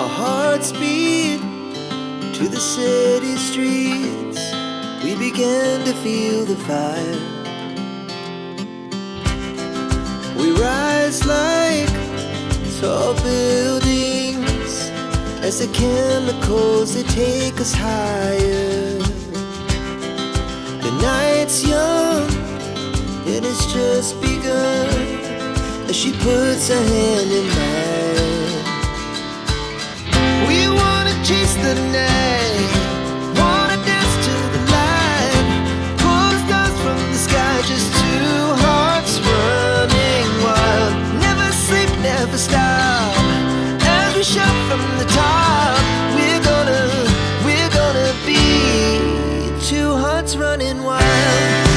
Our hearts beat to the city streets. We began to feel the fire. We rise like tall buildings as the chemicals, they take us higher. The night's young, it has just begun as she puts her hand in mine. We wanna chase the night, wanna dance to the light, pull the stars from the sky, just two hearts running wild. Never sleep, never stop, as we shout from the top. We're gonna be two hearts running wild.